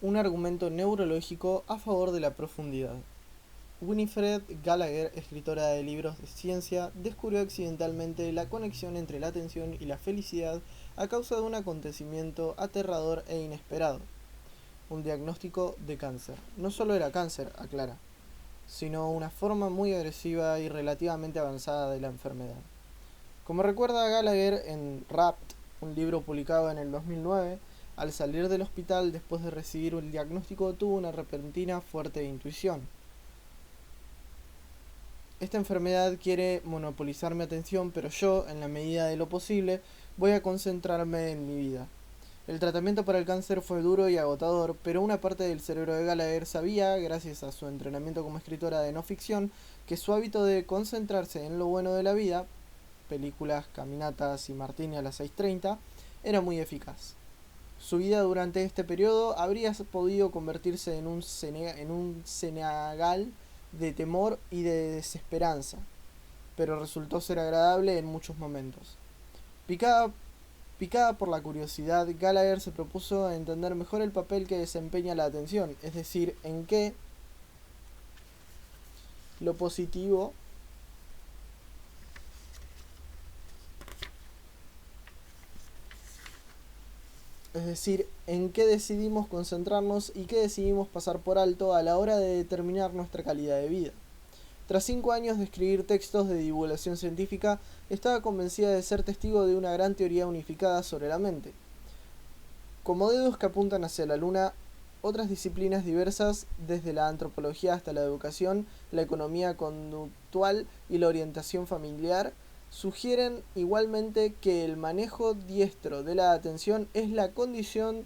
un argumento neurológico a favor de la profundidad. Winifred Gallagher, escritora de libros de ciencia, descubrió accidentalmente la conexión entre la atención y la felicidad a causa de un acontecimiento aterrador e inesperado: un diagnóstico de cáncer. No solo era cáncer, aclara, sino una forma muy agresiva y relativamente avanzada de la enfermedad. Como recuerda Gallagher en Wrapped, un libro publicado en el 2009, al salir del hospital después de recibir el diagnóstico tuvo una repentina fuerte intuición. Esta enfermedad quiere monopolizar mi atención, pero yo, en la medida de lo posible, voy a concentrarme en mi vida. El tratamiento para el cáncer fue duro y agotador, pero una parte del cerebro de Gallagher sabía, gracias a su entrenamiento como escritora de no ficción, que su hábito de concentrarse en lo bueno de la vida, películas, caminatas y martini a las 6:30, era muy eficaz. Su vida durante este periodo habría podido convertirse en un senegal de temor y de desesperanza, pero resultó ser agradable en muchos momentos. Picada por la curiosidad, Gallagher se propuso entender mejor el papel que desempeña la atención, es decir, en qué lo positivo es decir, en qué decidimos concentrarnos y qué decidimos pasar por alto a la hora de determinar nuestra calidad de vida. Tras 5 años de escribir textos de divulgación científica, estaba convencida de ser testigo de una gran teoría unificada sobre la mente. Como dedos que apuntan hacia la luna, otras disciplinas diversas, desde la antropología hasta la educación, la economía conductual y la orientación familiar, sugieren igualmente que el manejo diestro de la atención es la condición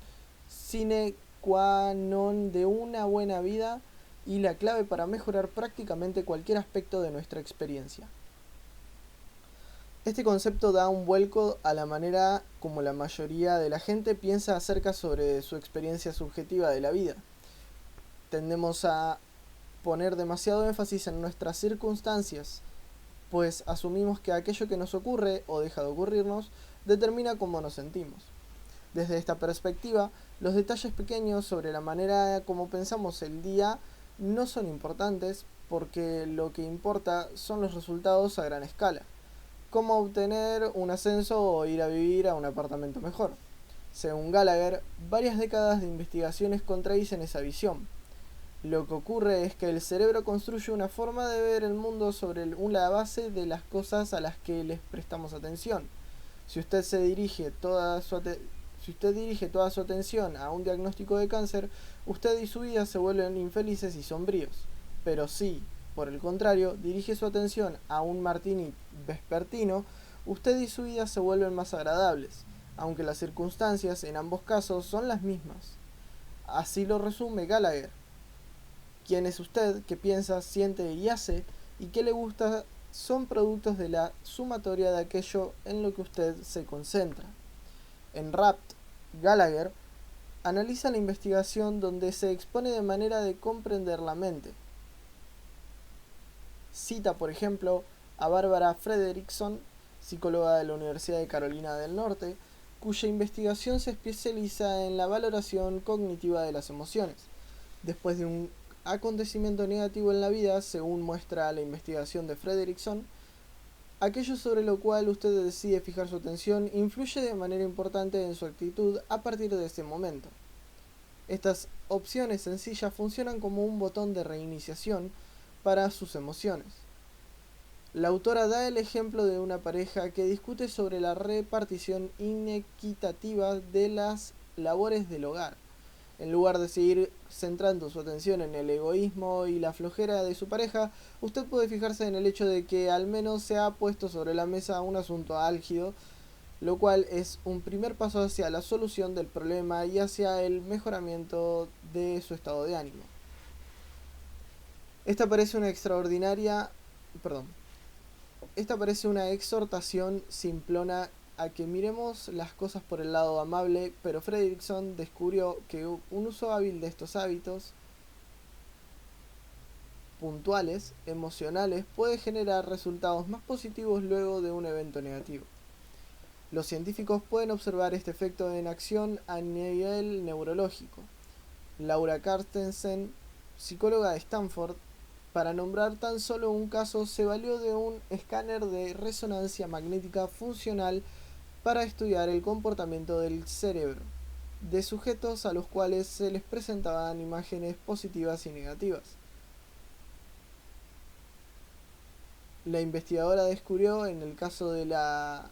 sine qua non de una buena vida y la clave para mejorar prácticamente cualquier aspecto de nuestra experiencia. Este concepto da un vuelco a la manera como la mayoría de la gente piensa acerca sobre su experiencia subjetiva de la vida. Tendemos a poner demasiado énfasis en nuestras circunstancias, pues asumimos que aquello que nos ocurre o deja de ocurrirnos determina cómo nos sentimos. Desde esta perspectiva, los detalles pequeños sobre la manera como pensamos el día no son importantes, porque lo que importa son los resultados a gran escala. Cómo obtener un ascenso o ir a vivir a un apartamento mejor. Según Gallagher, varias décadas de investigaciones contradicen esa visión. Lo que ocurre es que el cerebro construye una forma de ver el mundo sobre la base de las cosas a las que les prestamos atención. Si usted dirige toda su atención a un diagnóstico de cáncer, usted y su vida se vuelven infelices y sombríos. Pero si, por el contrario, dirige su atención a un martini vespertino, usted y su vida se vuelven más agradables, aunque las circunstancias en ambos casos son las mismas. Así lo resume Gallagher. ¿Quién es usted? ¿Qué piensa, siente y hace? ¿Y qué le gusta? Son productos de la sumatoria de aquello en lo que usted se concentra. En Wrapped, Gallagher analiza la investigación donde se expone de manera de comprender la mente. Cita, por ejemplo, a Barbara Fredrickson, psicóloga de la Universidad de Carolina del Norte, cuya investigación se especializa en la valoración cognitiva de las emociones. Después de un acontecimiento negativo en la vida, según muestra la investigación de Fredrickson, aquello sobre lo cual usted decide fijar su atención influye de manera importante en su actitud a partir de ese momento. Estas opciones sencillas funcionan como un botón de reiniciación para sus emociones. La autora da el ejemplo de una pareja que discute sobre la repartición inequitativa de las labores del hogar. En lugar de seguir centrando su atención en el egoísmo y la flojera de su pareja, usted puede fijarse en el hecho de que al menos se ha puesto sobre la mesa un asunto álgido, lo cual es un primer paso hacia la solución del problema y hacia el mejoramiento de su estado de ánimo. Esta parece una exhortación simplona a que miremos las cosas por el lado amable, pero Fredrickson descubrió que un uso hábil de estos hábitos puntuales, emocionales, puede generar resultados más positivos luego de un evento negativo. Los científicos pueden observar este efecto en acción a nivel neurológico. Laura Carstensen, psicóloga de Stanford, para nombrar tan solo un caso, se valió de un escáner de resonancia magnética funcional para estudiar el comportamiento del cerebro de sujetos a los cuales se les presentaban imágenes positivas y negativas. La investigadora descubrió en el caso de la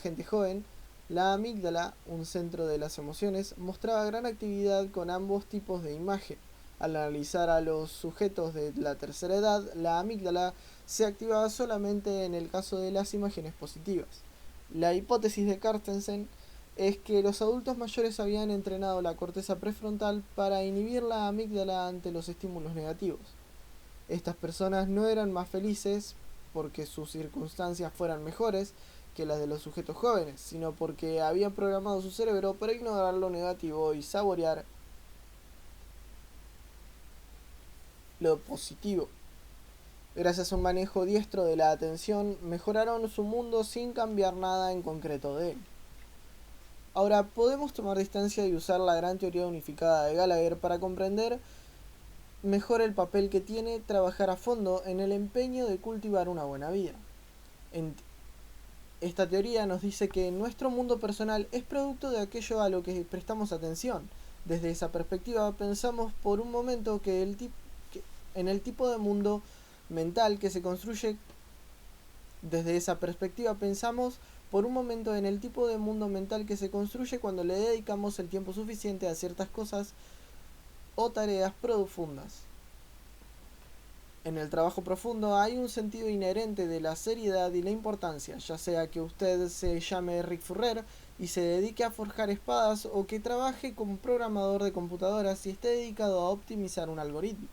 gente joven, la amígdala, un centro de las emociones, mostraba gran actividad con ambos tipos de imagen. Al analizar a los sujetos de la tercera edad, la amígdala se activaba solamente en el caso de las imágenes positivas. La hipótesis de Carstensen es que los adultos mayores habían entrenado la corteza prefrontal para inhibir la amígdala ante los estímulos negativos. Estas personas no eran más felices porque sus circunstancias fueran mejores que las de los sujetos jóvenes, sino porque habían programado su cerebro para ignorar lo negativo y saborear lo positivo. Gracias a un manejo diestro de la atención, mejoraron su mundo sin cambiar nada en concreto de él. Ahora, podemos tomar distancia y usar la gran teoría unificada de Gallagher para comprender mejor el papel que tiene trabajar a fondo en el empeño de cultivar una buena vida. Esta teoría nos dice que nuestro mundo personal es producto de aquello a lo que prestamos atención. Desde esa perspectiva pensamos por un momento que en el tipo de mundo mental que se construye cuando le dedicamos el tiempo suficiente a ciertas cosas o tareas profundas. En el trabajo profundo hay un sentido inherente de la seriedad y la importancia, ya sea que usted se llame Rick Furrer y se dedique a forjar espadas, o que trabaje como programador de computadoras y esté dedicado a optimizar un algoritmo.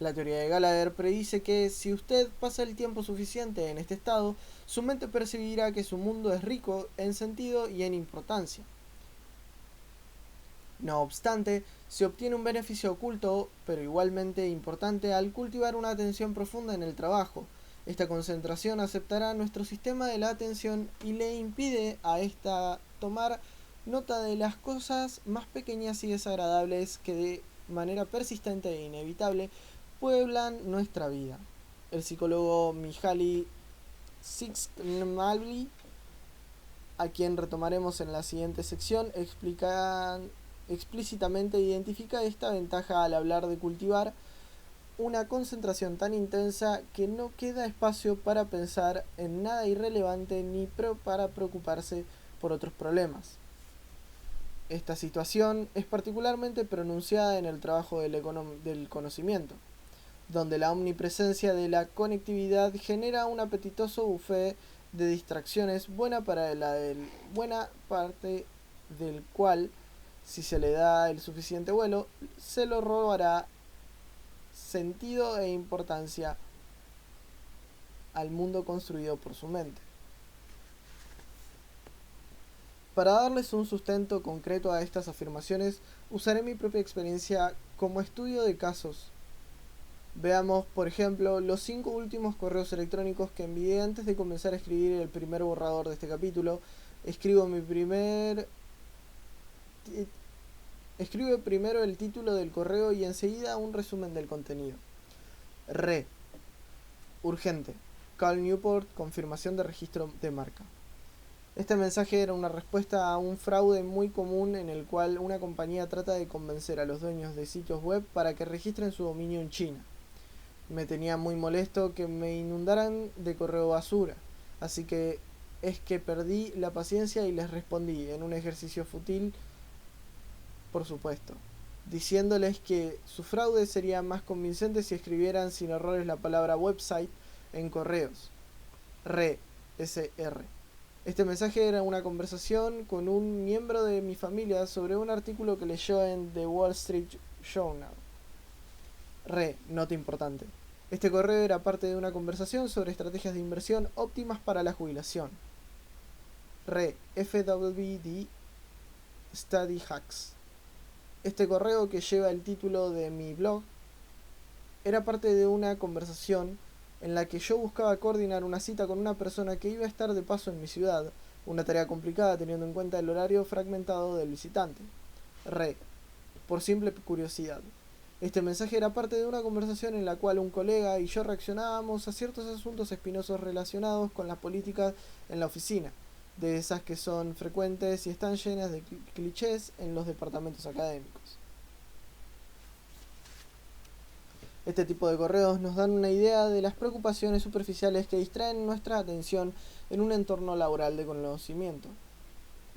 La teoría de Gallagher predice que si usted pasa el tiempo suficiente en este estado, su mente percibirá que su mundo es rico en sentido y en importancia. No obstante, se obtiene un beneficio oculto, pero igualmente importante, al cultivar una atención profunda en el trabajo. Esta concentración aceptará nuestro sistema de la atención y le impide a esta tomar nota de las cosas más pequeñas y desagradables que de manera persistente e inevitable pueblan nuestra vida. El psicólogo Mihaly Csikszentmihalyi, a quien retomaremos en la siguiente sección, explícitamente identifica esta ventaja al hablar de cultivar una concentración tan intensa que no queda espacio para pensar en nada irrelevante ni para preocuparse por otros problemas. Esta situación es particularmente pronunciada en el trabajo del conocimiento, donde la omnipresencia de la conectividad genera un apetitoso buffet de distracciones, buena parte del cual, si se le da el suficiente vuelo, se lo robará sentido e importancia al mundo construido por su mente. Para darles un sustento concreto a estas afirmaciones, usaré mi propia experiencia como estudio de casos. Veamos, por ejemplo, los 5 últimos correos electrónicos que envié antes de comenzar a escribir el primer borrador de este capítulo. Escribo primero el título del correo y enseguida un resumen del contenido. Urgente. Cal Newport, confirmación de registro de marca. Este mensaje era una respuesta a un fraude muy común en el cual una compañía trata de convencer a los dueños de sitios web para que registren su dominio en China. Me tenía muy molesto que me inundaran de correo basura, así que perdí la paciencia y les respondí en un ejercicio fútil, por supuesto, diciéndoles que su fraude sería más convincente si escribieran sin errores la palabra website en correos. SR. Este mensaje era una conversación con un miembro de mi familia sobre un artículo que leyó en The Wall Street Journal. Nota importante. Este correo era parte de una conversación sobre estrategias de inversión óptimas para la jubilación. FWD Study Hacks. Este correo, que lleva el título de mi blog, era parte de una conversación en la que yo buscaba coordinar una cita con una persona que iba a estar de paso en mi ciudad, una tarea complicada teniendo en cuenta el horario fragmentado del visitante. por simple curiosidad. Este mensaje era parte de una conversación en la cual un colega y yo reaccionábamos a ciertos asuntos espinosos relacionados con las políticas en la oficina, de esas que son frecuentes y están llenas de clichés en los departamentos académicos. Este tipo de correos nos dan una idea de las preocupaciones superficiales que distraen nuestra atención en un entorno laboral de conocimiento.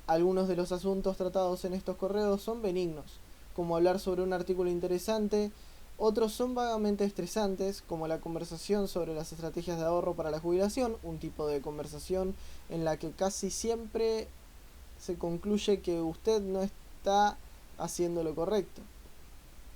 Algunos de los asuntos tratados en estos correos son benignos, como hablar sobre un artículo interesante. Otros son vagamente estresantes, como la conversación sobre las estrategias de ahorro para la jubilación, un tipo de conversación en la que casi siempre se concluye que usted no está haciendo lo correcto.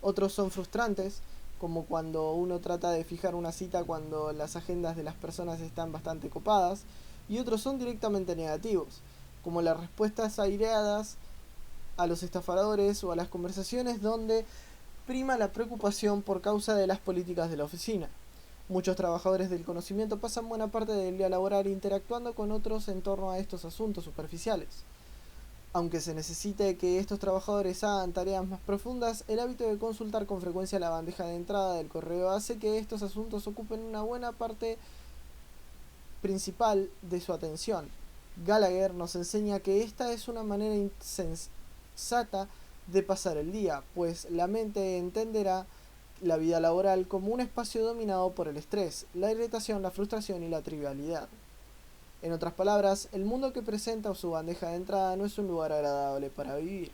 Otros son frustrantes, como cuando uno trata de fijar una cita cuando las agendas de las personas están bastante copadas, y otros son directamente negativos, como las respuestas aireadas a los estafadores o a las conversaciones donde prima la preocupación por causa de las políticas de la oficina. Muchos trabajadores del conocimiento pasan buena parte del día laboral interactuando con otros en torno a estos asuntos superficiales. Aunque se necesite que estos trabajadores hagan tareas más profundas, el hábito de consultar con frecuencia la bandeja de entrada del correo hace que estos asuntos ocupen una buena parte principal de su atención. Gallagher nos enseña que esta es una manera insensata de pasar el día, pues la mente entenderá la vida laboral como un espacio dominado por el estrés, la irritación, la frustración y la trivialidad. En otras palabras, el mundo que presenta su bandeja de entrada no es un lugar agradable para vivir.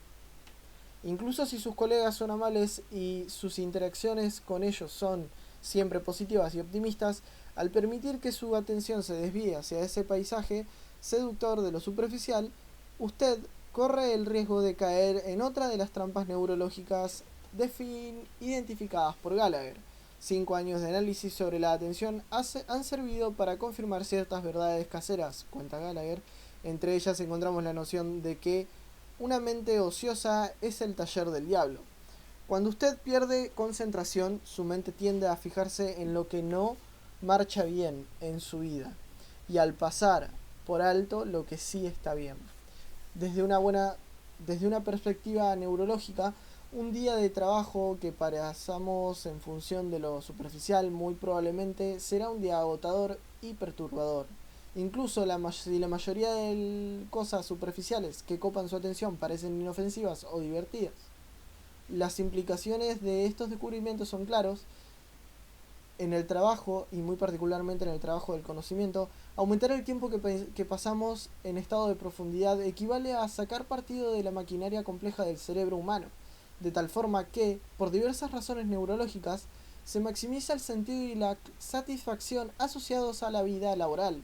Incluso si sus colegas son amables y sus interacciones con ellos son siempre positivas y optimistas, al permitir que su atención se desvíe hacia ese paisaje seductor de lo superficial, usted corre el riesgo de caer en otra de las trampas neurológicas identificadas por Gallagher. 5 años de análisis sobre la atención han servido para confirmar ciertas verdades caseras, cuenta Gallagher. Entre ellas encontramos la noción de que una mente ociosa es el taller del diablo. Cuando usted pierde concentración, su mente tiende a fijarse en lo que no marcha bien en su vida y al pasar por alto lo que sí está bien. Desde una perspectiva neurológica, un día de trabajo que pasamos en función de lo superficial muy probablemente será un día agotador y perturbador. Incluso si la mayoría de cosas superficiales que copan su atención parecen inofensivas o divertidas. Las implicaciones de estos descubrimientos son claros. En el trabajo, y muy particularmente en el trabajo del conocimiento, aumentar el tiempo que pasamos en estado de profundidad equivale a sacar partido de la maquinaria compleja del cerebro humano, de tal forma que, por diversas razones neurológicas, se maximiza el sentido y la satisfacción asociados a la vida laboral.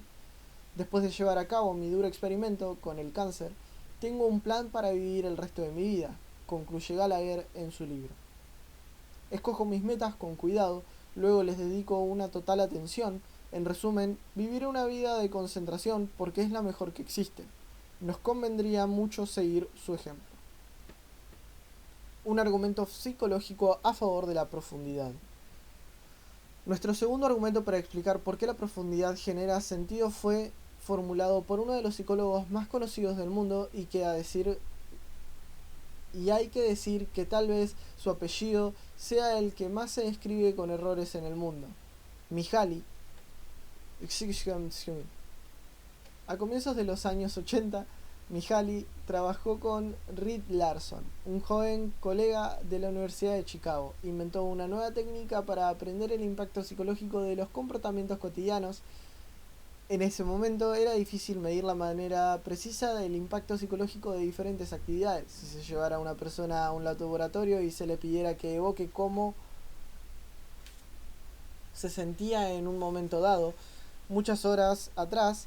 Después de llevar a cabo mi duro experimento con el cáncer, tengo un plan para vivir el resto de mi vida, concluye Gallagher en su libro. Escojo mis metas con cuidado, luego les dedico una total atención. En resumen, vivir una vida de concentración porque es la mejor que existe. Nos convendría mucho seguir su ejemplo. Un argumento psicológico a favor de la profundidad. Nuestro segundo argumento para explicar por qué la profundidad genera sentido fue formulado por uno de los psicólogos más conocidos del mundo y hay que decir que tal vez su apellido sea el que más se escribe con errores en el mundo. Mihaly. A comienzos de los años 80, Mihaly trabajó con Reed Larson, un joven colega de la Universidad de Chicago. Inventó una nueva técnica para aprender el impacto psicológico de los comportamientos cotidianos. En ese momento era difícil medir la manera precisa del impacto psicológico de diferentes actividades. Si se llevara a una persona a un laboratorio y se le pidiera que evoque cómo se sentía en un momento dado, muchas horas atrás,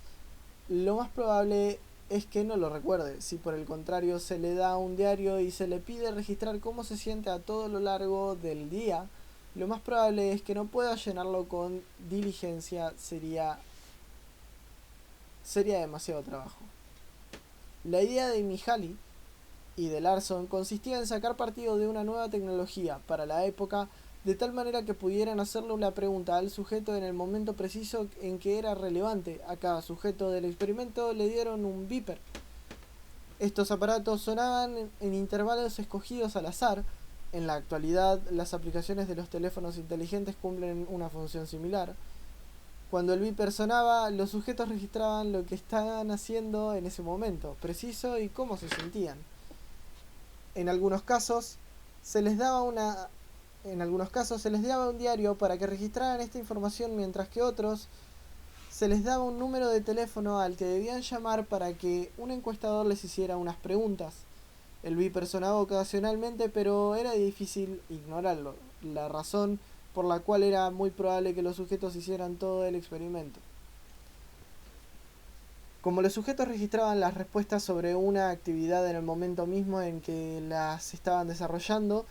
lo más probable es que no lo recuerde. Si por el contrario se le da un diario y se le pide registrar cómo se siente a todo lo largo del día, lo más probable es que no pueda llenarlo con diligencia. Sería demasiado trabajo. La idea de Mihaly y de Larson consistía en sacar partido de una nueva tecnología para la época, de tal manera que pudieran hacerle una pregunta al sujeto en el momento preciso en que era relevante. A cada sujeto del experimento le dieron un beeper Estos aparatos sonaban en intervalos escogidos al azar. En la actualidad, las aplicaciones de los teléfonos inteligentes cumplen una función similar. Cuando el beeper sonaba, los sujetos registraban lo que estaban haciendo en ese momento, preciso y cómo se sentían. En algunos casos, se les daba un diario para que registraran esta información, mientras que otros se les daba un número de teléfono al que debían llamar para que un encuestador les hiciera unas preguntas. El beeper sonaba ocasionalmente, pero era difícil ignorarlo, la razón por la cual era muy probable que los sujetos hicieran todo el experimento. Como los sujetos registraban las respuestas sobre una actividad en el momento mismo en que las estaban desarrollando,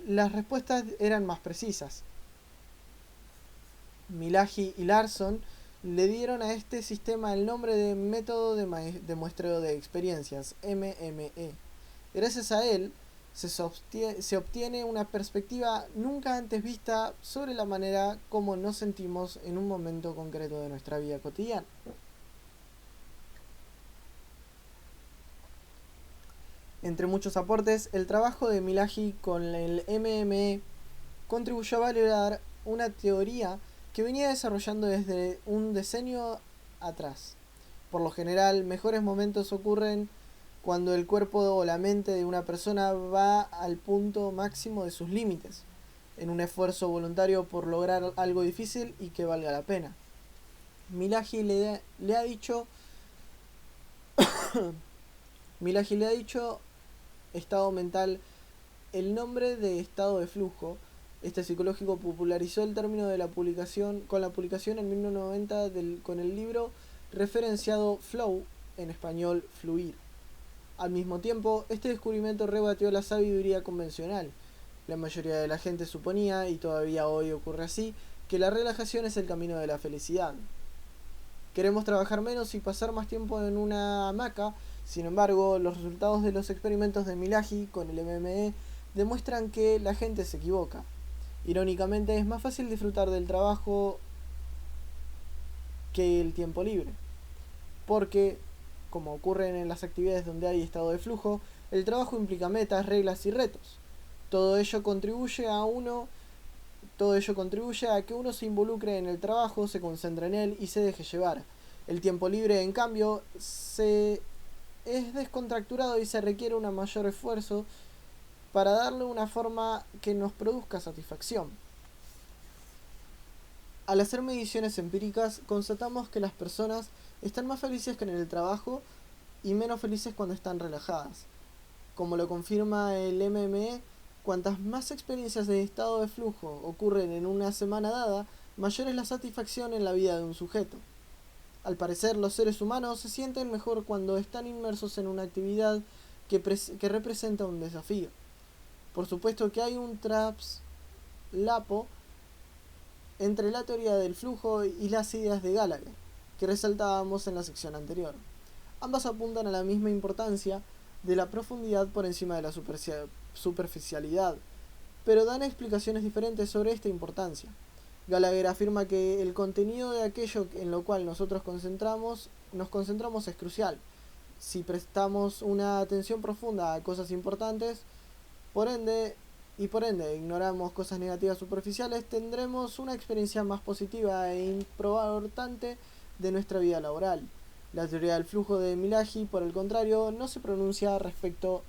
las respuestas eran más precisas. Milagy y Larson le dieron a este sistema el nombre de método de muestreo de experiencias, MME. Gracias a él, se obtiene una perspectiva nunca antes vista sobre la manera como nos sentimos en un momento concreto de nuestra vida cotidiana. Entre muchos aportes, el trabajo de Milagy con el MME contribuyó a validar una teoría que venía desarrollando desde un decenio atrás. Por lo general, mejores momentos ocurren cuando el cuerpo o la mente de una persona va al punto máximo de sus límites, en un esfuerzo voluntario por lograr algo difícil y que valga la pena. Milagy le ha dicho estado mental el nombre de estado de flujo. Este psicológico popularizó el término con la publicación en 1990 con el libro referenciado Flow, en español Fluir. Al mismo tiempo, este descubrimiento rebatió la sabiduría convencional. La mayoría de la gente suponía, y todavía hoy ocurre así, que la relajación es el camino de la felicidad. Queremos trabajar menos y pasar más tiempo en una hamaca. Sin embargo, los resultados de los experimentos de Milagy con el MME demuestran que la gente se equivoca. Irónicamente, es más fácil disfrutar del trabajo que el tiempo libre, porque, como ocurre en las actividades donde hay estado de flujo, el trabajo implica metas, reglas y retos. Todo ello contribuye a que uno se involucre en el trabajo, se concentre en él y se deje llevar. El tiempo libre, en cambio, es descontracturado y se requiere un mayor esfuerzo para darle una forma que nos produzca satisfacción. Al hacer mediciones empíricas, constatamos que las personas están más felices que en el trabajo y menos felices cuando están relajadas. Como lo confirma el MME, cuantas más experiencias de estado de flujo ocurren en una semana dada, mayor es la satisfacción en la vida de un sujeto. Al parecer, los seres humanos se sienten mejor cuando están inmersos en una actividad que representa un desafío. Por supuesto que hay un traslapo entre la teoría del flujo y las ideas de Gallagher, que resaltábamos en la sección anterior. Ambas apuntan a la misma importancia de la profundidad por encima de la superficialidad, pero dan explicaciones diferentes sobre esta importancia. Gallagher afirma que el contenido de aquello en lo cual nos concentramos es crucial. Si prestamos una atención profunda a cosas importantes, por ende ignoramos cosas negativas superficiales, tendremos una experiencia más positiva e importante de nuestra vida laboral. La teoría del flujo de Milagy, por el contrario, no se pronuncia respecto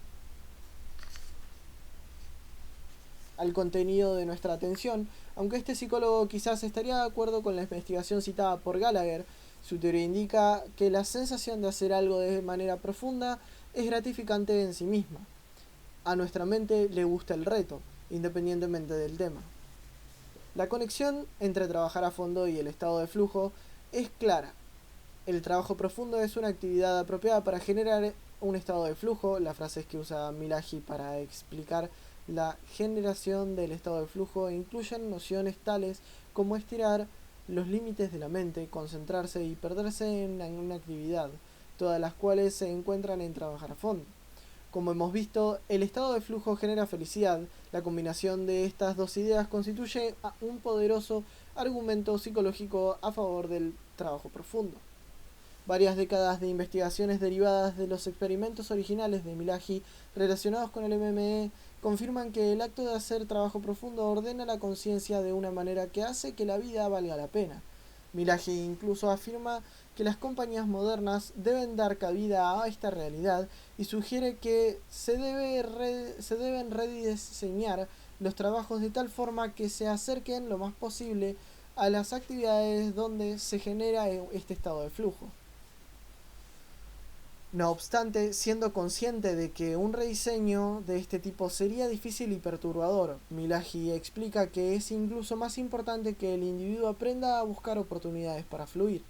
al contenido de nuestra atención, aunque este psicólogo quizás estaría de acuerdo con la investigación citada por Gallagher. Su teoría indica que la sensación de hacer algo de manera profunda es gratificante en sí misma. A nuestra mente le gusta el reto, independientemente del tema. La conexión entre trabajar a fondo y el estado de flujo es clara. El trabajo profundo es una actividad apropiada para generar un estado de flujo. La frase que usa Milagy para explicar la generación del estado de flujo incluyen nociones tales como estirar los límites de la mente, concentrarse y perderse en una actividad, todas las cuales se encuentran en trabajar a fondo. Como hemos visto, el estado de flujo genera felicidad. La combinación de estas dos ideas constituye un poderoso argumento psicológico a favor del trabajo profundo. Varias décadas de investigaciones derivadas de los experimentos originales de Mihaly relacionados con el MME confirman que el acto de hacer trabajo profundo ordena la conciencia de una manera que hace que la vida valga la pena. Mihaly incluso afirma que las compañías modernas deben dar cabida a esta realidad y sugiere que se deben rediseñar los trabajos de tal forma que se acerquen lo más posible a las actividades donde se genera este estado de flujo. No obstante, siendo consciente de que un rediseño de este tipo sería difícil y perturbador, Mihaly explica que es incluso más importante que el individuo aprenda a buscar oportunidades para fluir.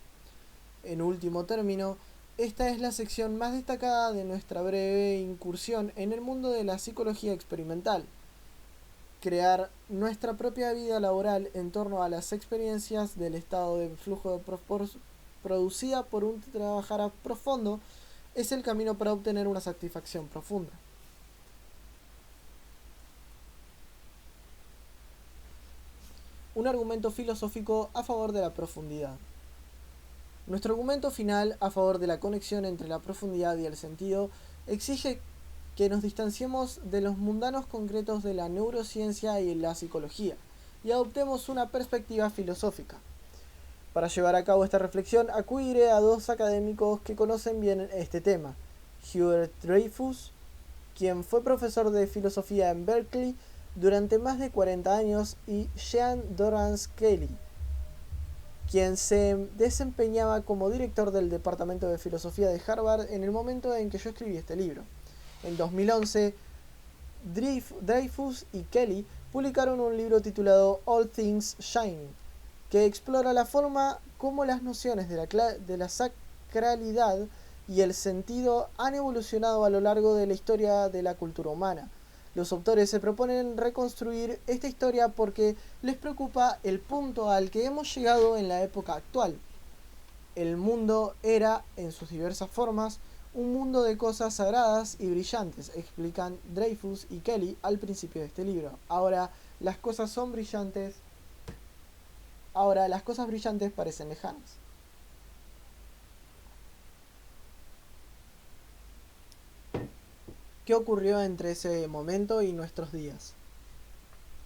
En último término, esta es la sección más destacada de nuestra breve incursión en el mundo de la psicología experimental. Crear nuestra propia vida laboral en torno a las experiencias del estado de flujo producida por un trabajador profundo es el camino para obtener una satisfacción profunda. Un argumento filosófico a favor de la profundidad. Nuestro argumento final a favor de la conexión entre la profundidad y el sentido exige que nos distanciemos de los mundanos concretos de la neurociencia y la psicología y adoptemos una perspectiva filosófica. Para llevar a cabo esta reflexión acudiré a dos académicos que conocen bien este tema, Hubert Dreyfus, quien fue profesor de filosofía en Berkeley durante más de 40 años, y Jean Dorrance Kelly, quien se desempeñaba como director del Departamento de Filosofía de Harvard en el momento en que yo escribí este libro. En 2011, Dreyfus y Kelly publicaron un libro titulado All Things Shining, que explora la forma como las nociones de la sacralidad y el sentido han evolucionado a lo largo de la historia de la cultura humana. Los autores se proponen reconstruir esta historia porque les preocupa el punto al que hemos llegado en la época actual. El mundo era, en sus diversas formas, un mundo de cosas sagradas y brillantes, explican Dreyfus y Kelly al principio de este libro. Ahora las cosas brillantes parecen lejanas. ¿Qué ocurrió entre ese momento y nuestros días?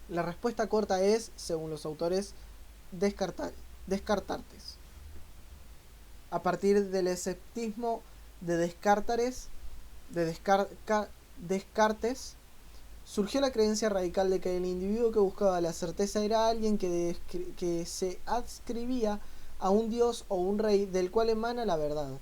La respuesta corta es, según los autores, Descartes. A partir del escepticismo de Descartes, surgió la creencia radical de que el individuo que buscaba la certeza era alguien que se adscribía a un dios o un rey del cual emana la verdad.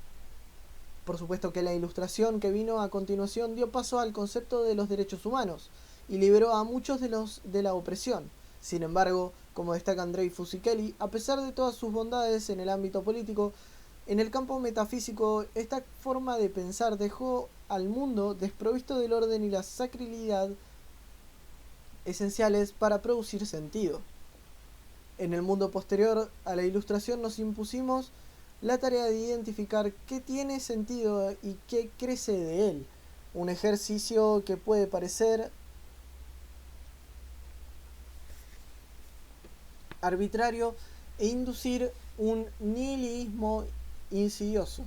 Por supuesto que la Ilustración que vino a continuación dio paso al concepto de los derechos humanos y liberó a muchos de la opresión. Sin embargo, como destacan Dreyfus y Kelly, a pesar de todas sus bondades en el ámbito político, en el campo metafísico, esta forma de pensar dejó al mundo desprovisto del orden y la sacralidad esenciales para producir sentido. En el mundo posterior a la Ilustración nos impusimos la tarea de identificar qué tiene sentido y qué crece de él, un ejercicio que puede parecer arbitrario e inducir un nihilismo insidioso.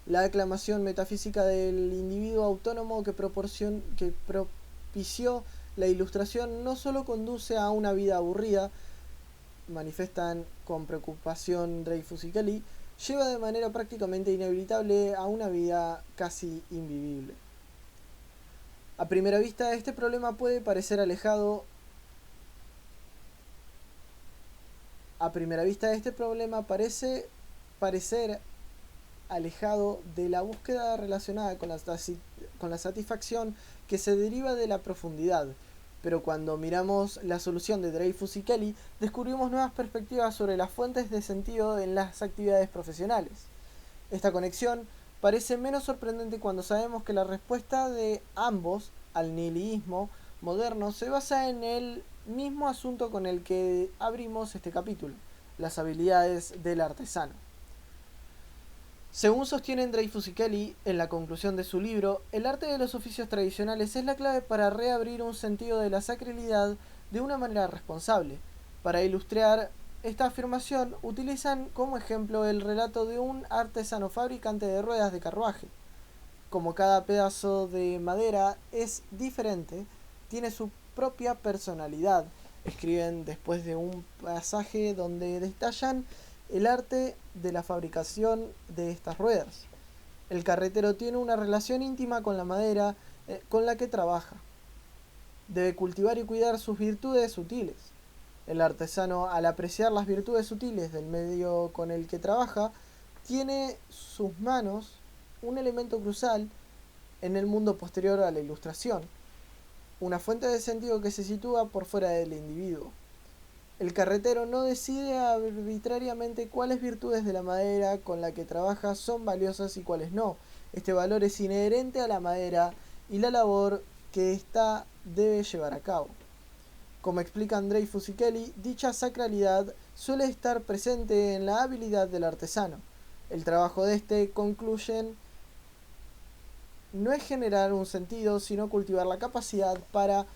La aclamación metafísica del individuo autónomo que propició la Ilustración no solo conduce a una vida aburrida, manifiestan con preocupación Dreyfus y Kelly, lleva de manera prácticamente inevitable a una vida casi invivible. A primera vista, este problema puede parecer alejado. Parece parecer alejado de la búsqueda relacionada con la satisfacción que se deriva de la profundidad. Pero cuando miramos la solución de Dreyfus y Kelly, descubrimos nuevas perspectivas sobre las fuentes de sentido en las actividades profesionales. Esta conexión parece menos sorprendente cuando sabemos que la respuesta de ambos al nihilismo moderno se basa en el mismo asunto con el que abrimos este capítulo, las habilidades del artesano. Según sostienen Dreyfus y Kelly, en la conclusión de su libro, el arte de los oficios tradicionales es la clave para reabrir un sentido de la sacralidad de una manera responsable, para ilustrar esta afirmación utilizan como ejemplo el relato de un artesano fabricante de ruedas de carruaje. Como cada pedazo de madera es diferente, tiene su propia personalidad. Escriben después de un pasaje donde detallan el arte de la fabricación de estas ruedas. El carretero tiene una relación íntima con la madera con la que trabaja. Debe cultivar y cuidar sus virtudes sutiles. El artesano, al apreciar las virtudes sutiles del medio con el que trabaja, tiene sus manos un elemento crucial en el mundo posterior a la ilustración, una fuente de sentido que se sitúa por fuera del individuo. El carretero no decide arbitrariamente cuáles virtudes de la madera con la que trabaja son valiosas y cuáles no. Este valor es inherente a la madera y la labor que ésta debe llevar a cabo. Como explican Dreyfus y Kelly, dicha sacralidad suele estar presente en la habilidad del artesano. El trabajo de este, concluyen, no es generar un sentido, sino cultivar la capacidad para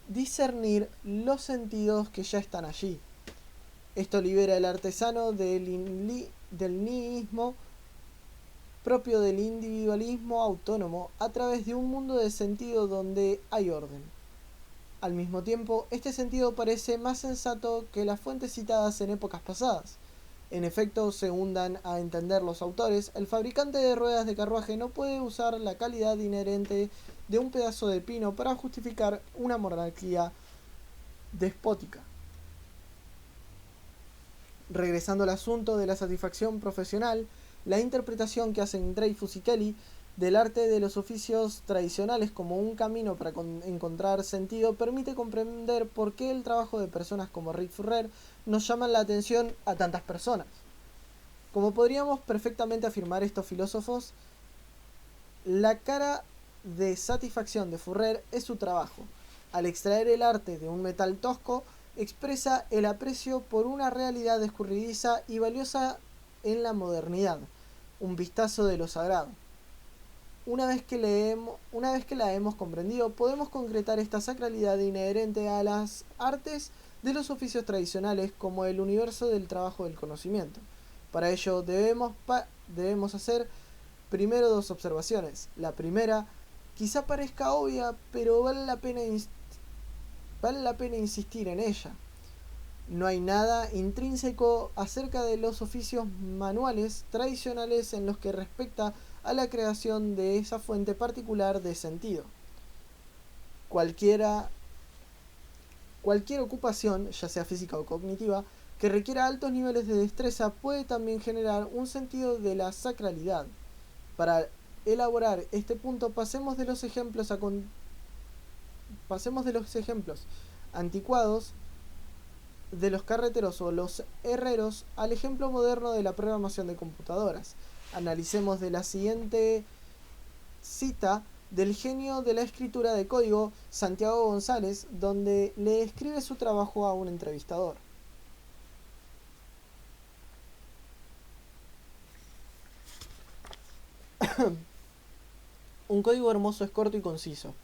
discernir los sentidos que ya están allí. Esto libera al artesano del nihilismo propio del individualismo autónomo a través de un mundo de sentido donde hay orden. Al mismo tiempo, este sentido parece más sensato que las fuentes citadas en épocas pasadas. En efecto, según dan a entender los autores, el fabricante de ruedas de carruaje no puede usar la calidad inherente de un pedazo de pino para justificar una monarquía despótica. Regresando al asunto de la satisfacción profesional, la interpretación que hacen Dreyfus y Kelly del arte de los oficios tradicionales como un camino para encontrar sentido permite comprender por qué el trabajo de personas como Rick Ferrer nos llama la atención a tantas personas. Como podríamos perfectamente afirmar estos filósofos, la cara de satisfacción de Ferrer es su trabajo. Al extraer el arte de un metal tosco, expresa el aprecio por una realidad escurridiza y valiosa en la modernidad, un vistazo de lo sagrado. Una vez que la hemos comprendido, podemos concretar esta sacralidad inherente a las artes de los oficios tradicionales como el universo del trabajo del conocimiento. Para ello debemos hacer primero dos observaciones. La primera, quizá parezca obvia, pero vale la pena insistir en ella. No hay nada intrínseco acerca de los oficios manuales tradicionales en los que respecta a la creación de esa fuente particular de sentido. Cualquier ocupación, ya sea física o cognitiva, que requiera altos niveles de destreza puede también generar un sentido de la sacralidad. Para elaborar este punto, pasemos de los ejemplos anticuados de los carreteros o los herreros al ejemplo moderno de la programación de computadoras. Analicemos de la siguiente cita del genio de la escritura de código, Santiago González, donde le escribe su trabajo a un entrevistador. Un código hermoso es corto y conciso.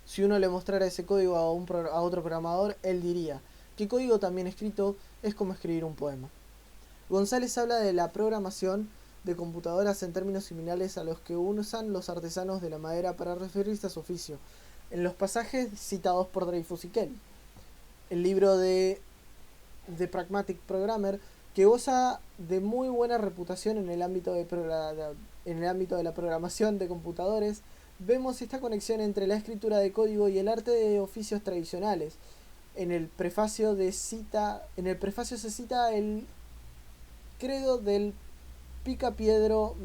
Si uno le mostrara ese código a otro programador, él diría: ¿qué código tan bien escrito? Es como escribir un poema. González habla de la programación de computadoras en términos similares a los que usan los artesanos de la madera para referirse a su oficio, en los pasajes citados por Dreyfus y Kelly. El libro de The Pragmatic Programmer, que goza de muy buena reputación en el ámbito de la programación de computadores, vemos esta conexión entre la escritura de código y el arte de oficios tradicionales. En el prefacio se cita el credo del picapiedro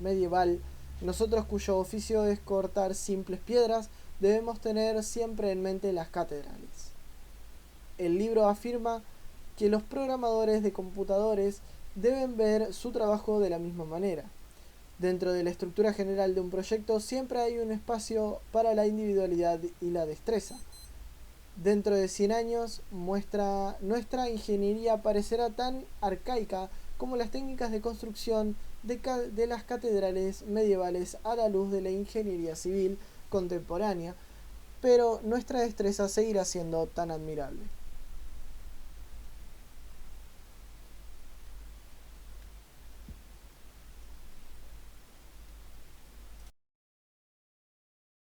medieval: nosotros, cuyo oficio es cortar simples piedras, debemos tener siempre en mente las catedrales. El libro afirma que los programadores de computadores deben ver su trabajo de la misma manera. Dentro de la estructura general de un proyecto siempre hay un espacio para la individualidad y la destreza. Dentro de 100 años, nuestra ingeniería parecerá tan arcaica como las técnicas de construcción de las catedrales medievales a la luz de la ingeniería civil contemporánea, pero nuestra destreza seguirá siendo tan admirable.